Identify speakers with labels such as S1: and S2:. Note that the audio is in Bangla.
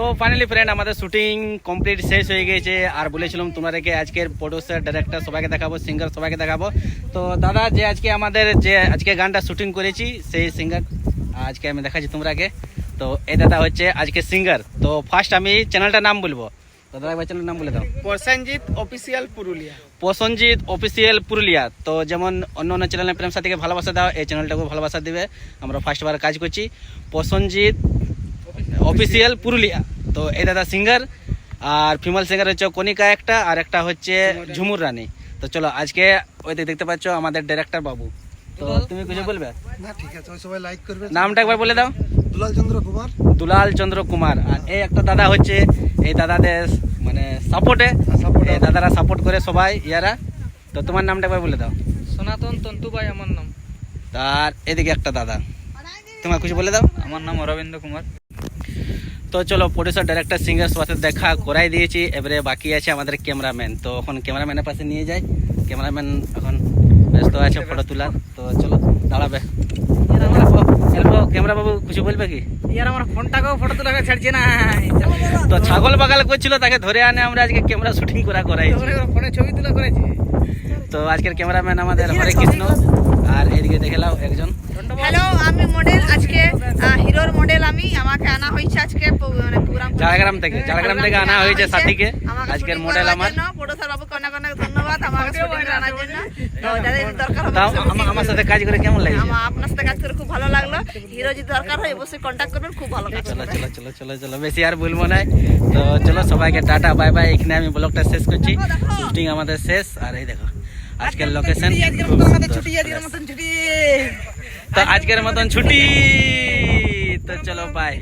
S1: তো ফাইনালি ফ্রেন্ড আমাদের শুটিং কমপ্লিট শেষ হয়ে গেছে। আর বলেছিলাম তোমাদেরকে আজকের প্রোডিউসার ডাইরেক্টর সবাইকে দেখাবো, সিঙ্গার সবাইকে দেখাবো। তো দাদা যে আজকে গানটা শুটিং করেছি সেই সিঙ্গার আজকে আমি দেখাচ্ছি তোমরাকে। তো এই দাদা হচ্ছে আজকে সিঙ্গার। তো ফার্স্ট আমি চ্যানেলটার নাম বলবো। দাদা একবার চ্যানেলের নাম বলে দাও।
S2: প্রসেনজিৎ অফিসিয়াল পুরুলিয়া।
S1: প্রসেনজিৎ অফিসিয়াল পুরুলিয়া। তো যেমন অন্য অন্য চ্যানেলের প্রেম সাথীকে ভালোবাসা দাও, এই চ্যানেলটাকেও ভালোবাসা দিবে। আমরা ফার্স্টবার কাজ করছি প্রসেনজিৎ অফিসিয়াল পুরুলিয়া। তো এই দাদা সিঙ্গার, আর ফিমেল সিঙ্গার হচ্ছে কণিকা একটা, আর একটা হচ্ছে ঝুমুর রানী। তো চলো আজকে ওই দেখতে পাচ্ছ আমাদের ডাইরেক্টর বাবু। তো তুমি কিছু বলবে?
S2: না ঠিক আছে, ওই সবাই লাইক করবে।
S1: নামটা একবার বলে দাও।
S2: দুলাল চন্দ্র কুমার।
S1: দুলাল চন্দ্র কুমার। আর এই একটা দাদা হচ্ছে এই দাদাদের মানে সাপোর্টে, এই দাদারা সাপোর্ট করে সবাই ইয়ারা। তো তোমার নামটা একবার বলে দাও।
S3: সনাতন তন্তু ভাই আমার নাম।
S1: তার এদিকে একটা দাদা, তোমার কিছু বলে দাও।
S3: আমার নাম অরবিন্দ কুমার।
S1: তো চলো প্রডিউসার ডাইরেক্টর সিঙ্গার সাথে দেখা করাই দিয়েছি, এবারে বাকি আছে আমাদের ক্যামেরাম্যান। তো এখন ক্যামেরাম্যানের পাশে নিয়ে যাই। ক্যামেরাম্যান এখন ব্যস্ত আছে ফটো তোলার। তো চলো দাঁড়াবে ক্যামেরা বাবু, কিছু বলবে কি?
S3: ইয়ার আমার ফোনটাকেও ফটো তোলাকে ছাড়ছে না।
S1: তো ছাগল বাগাল করছিল, তাকে ধরে আনে আমরা আজকে ক্যামেরা শুটিং করাই।
S3: ফোনে ছবি তোলা করেছে।
S1: তো আজকের ক্যামেরাম্যান আমাদের হরে কৃষ্ণ। আর এদিকে দেখে নাও একজন।
S4: হ্যালো, আমি মডেল আজকে হিরোর মডেল। আমাকে আনা হয়েছে আজকে প্রোগ্রাম
S1: ঝাড়গ্রাম থেকে আনা হয়েছে সাথীকে। আজকের মডেল আমার।
S4: প্রডিউসার বাবুকে অনেক অনেক ধন্যবাদ আমাকে শুটিং আনার জন্য। তো যাদের দরকার হবে
S1: তাও আমার সাথে কাজ করে কেমন লাগে?
S4: আপনার সাথে কাজ করে খুব ভালো লাগলো। হিরো যদি দরকার হয় অবশ্যই কন্ট্যাক্ট করবেন, খুব ভালো কাজ
S1: চলো
S4: করবে।
S1: চলো চলো চলো চলো, বেশি আর বলবো না। তো চলো সবাইকে টাটা বাই বাই। এখানে আমি ব্লগটা শেষ করছি। শুটিং আমাদের শেষ। আর এই দেখো আজকের লোকেশন। তো আজকের মতন ছুটি। তো চলো বাই।